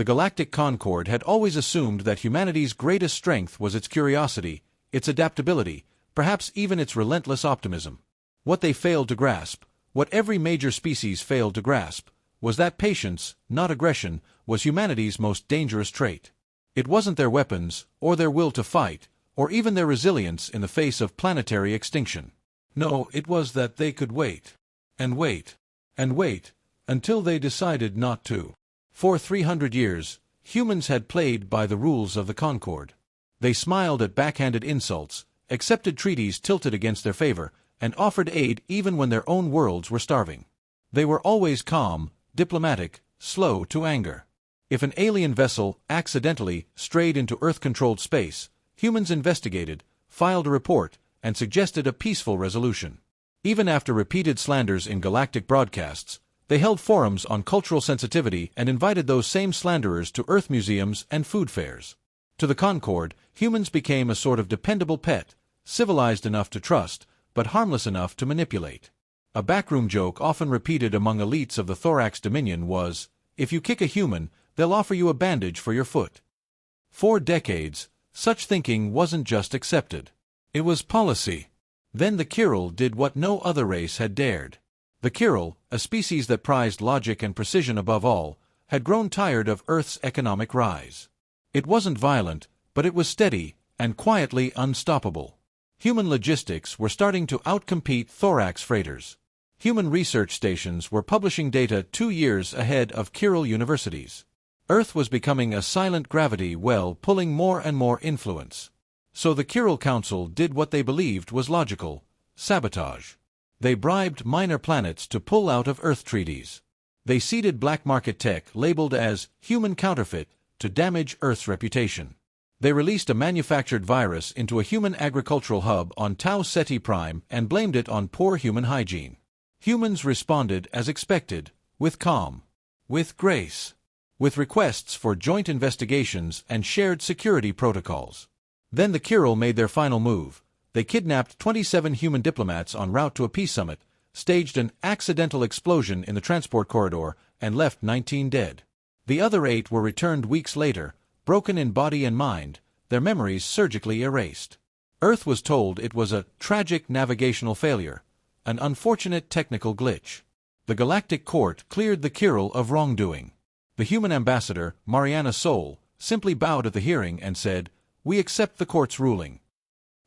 The Galactic Concord had always assumed that humanity's greatest strength was its curiosity, its adaptability, perhaps even its relentless optimism. What they failed to grasp, what every major species failed to grasp, was that patience, not aggression, was humanity's most dangerous trait. It wasn't their weapons, or their will to fight, or even their resilience in the face of planetary extinction. No, it was that they could wait, and wait, and wait, until they decided not to. For 300 years, humans had played by the rules of the Concord. They smiled at backhanded insults, accepted treaties tilted against their favor, and offered aid even when their own worlds were starving. They were always calm, diplomatic, slow to anger. If an alien vessel accidentally strayed into Earth-controlled space, humans investigated, filed a report, and suggested a peaceful resolution. Even after repeated slanders in galactic broadcasts, they held forums on cultural sensitivity and invited those same slanderers to Earth museums and food fairs. To the Concord, humans became a sort of dependable pet, civilized enough to trust, but harmless enough to manipulate. A backroom joke often repeated among elites of the Thorax Dominion was, "If you kick a human, they'll offer you a bandage for your foot." For decades, such thinking wasn't just accepted. It was policy. Then the Kyril did what no other race had dared. The Kyril, a species that prized logic and precision above all, had grown tired of Earth's economic rise. It wasn't violent, but it was steady and quietly unstoppable. Human logistics were starting to outcompete thorax freighters. Human research stations were publishing data 2 years ahead of Kyril universities. Earth was becoming a silent gravity well, pulling more and more influence. So the Kyril Council did what they believed was logical: sabotage. They bribed minor planets to pull out of Earth treaties. They seeded black market tech labeled as human counterfeit to damage Earth's reputation. They released a manufactured virus into a human agricultural hub on Tau Ceti Prime and blamed it on poor human hygiene. Humans responded as expected, with calm, with grace, with requests for joint investigations and shared security protocols. Then the Kyril made their final move. They kidnapped 27 human diplomats en route to a peace summit, staged an accidental explosion in the transport corridor, and left 19 dead. The other 8 were returned weeks later, broken in body and mind, their memories surgically erased. Earth was told it was a tragic navigational failure, an unfortunate technical glitch. The Galactic Court cleared the Kyril of wrongdoing. The human ambassador, Mariana Sol, simply bowed at the hearing and said, "We accept the court's ruling."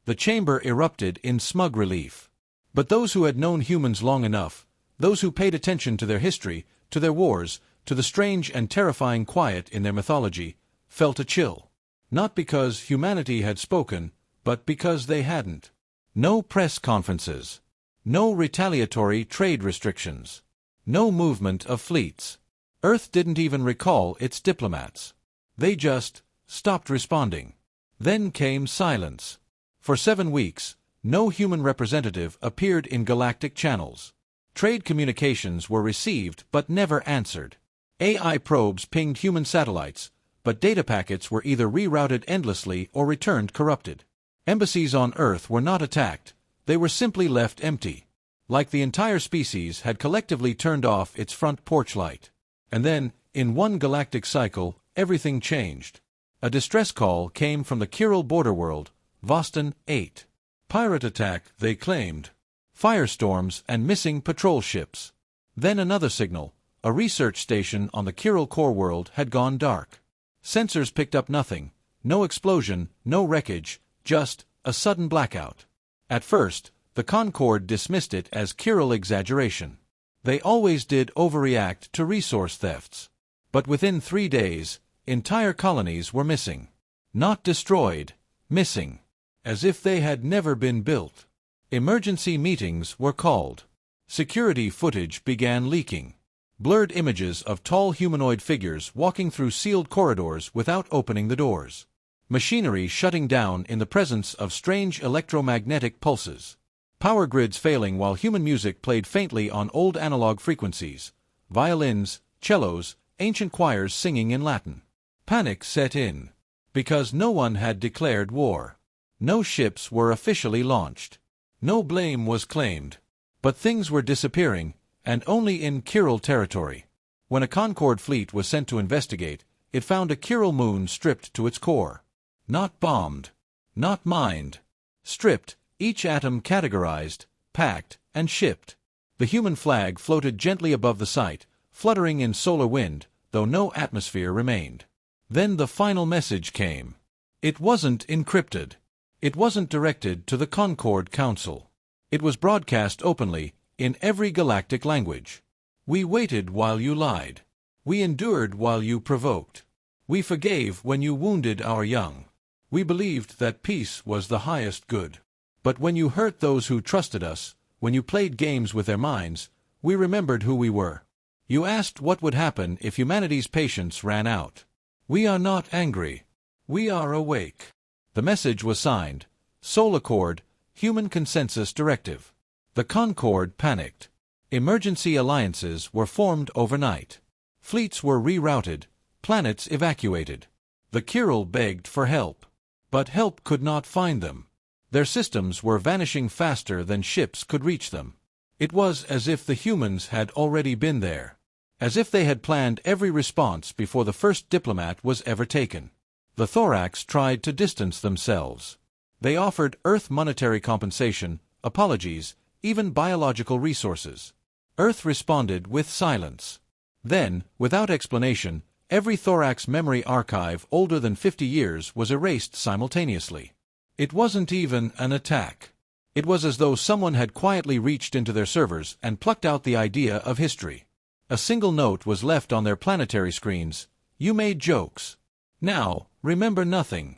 The chamber erupted in smug relief. But those who had known humans long enough, those who paid attention to their history, to their wars, to the strange and terrifying quiet in their mythology, felt a chill. Not because humanity had spoken, but because they hadn't. No press conferences. No retaliatory trade restrictions. No movement of fleets. Earth didn't even recall its diplomats. They just stopped responding. Then came silence. For 7 weeks, no human representative appeared in galactic channels. Trade communications were received but never answered. AI probes pinged human satellites, but data packets were either rerouted endlessly or returned corrupted. Embassies on Earth were not attacked, they were simply left empty. Like the entire species had collectively turned off its front porch light. And then, in one galactic cycle, everything changed. A distress call came from the Kyril border world, Voston 8. Pirate attack, they claimed. Firestorms and missing patrol ships. Then another signal. A research station on the Kyril core world had gone dark. Sensors picked up nothing. No explosion, no wreckage, just a sudden blackout. At first, the Concord dismissed it as Kyril exaggeration. They always did overreact to resource thefts. But within 3 days, entire colonies were missing. Not destroyed, missing. As if they had never been built. Emergency meetings were called. Security footage began leaking. Blurred images of tall humanoid figures walking through sealed corridors without opening the doors. Machinery shutting down in the presence of strange electromagnetic pulses. Power grids failing while human music played faintly on old analog frequencies. Violins, cellos, ancient choirs singing in Latin. Panic set in. Because no one had declared war. No ships were officially launched. No blame was claimed. But things were disappearing, and only in Kyril territory. When a Concord fleet was sent to investigate, it found a Chiral moon stripped to its core. Not bombed. Not mined. Stripped, each atom categorized, packed, and shipped. The human flag floated gently above the site, fluttering in solar wind, though no atmosphere remained. Then the final message came. It wasn't encrypted. It wasn't directed to the Concord Council. It was broadcast openly, in every galactic language. We waited while you lied. We endured while you provoked. We forgave when you wounded our young. We believed that peace was the highest good. But when you hurt those who trusted us, when you played games with their minds, we remembered who we were. You asked what would happen if humanity's patience ran out. We are not angry. We are awake. The message was signed, Soul Accord, Human Consensus Directive. The Concord panicked. Emergency alliances were formed overnight. Fleets were rerouted, planets evacuated. The Chiral begged for help. But help could not find them. Their systems were vanishing faster than ships could reach them. It was as if the humans had already been there. As if they had planned every response before the first diplomat was ever taken. The Thorax tried to distance themselves. They offered Earth monetary compensation, apologies, even biological resources. Earth responded with silence. Then, without explanation, every Thorax memory archive older than 50 years was erased simultaneously. It wasn't even an attack. It was as though someone had quietly reached into their servers and plucked out the idea of history. A single note was left on their planetary screens. You made jokes. Now, remember nothing.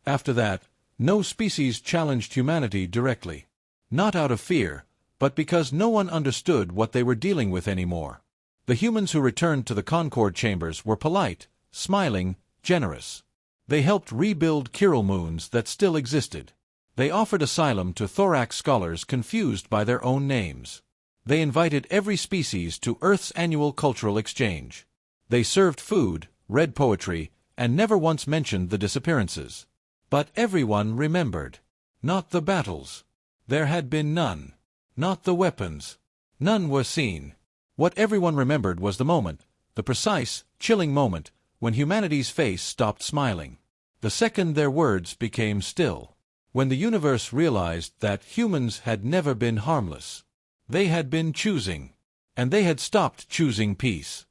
After that, no species challenged humanity directly. Not out of fear, but because no one understood what they were dealing with anymore. The humans who returned to the Concord chambers were polite, smiling, generous. They helped rebuild Chiral moons that still existed. They offered asylum to Thorax scholars confused by their own names. They invited every species to Earth's annual cultural exchange. They served food, read poetry, and never once mentioned the disappearances. But everyone remembered. Not the battles. There had been none. Not the weapons. None were seen. What everyone remembered was the moment, the precise, chilling moment, when humanity's face stopped smiling. The second their words became still. When the universe realized that humans had never been harmless. They had been choosing. And they had stopped choosing peace.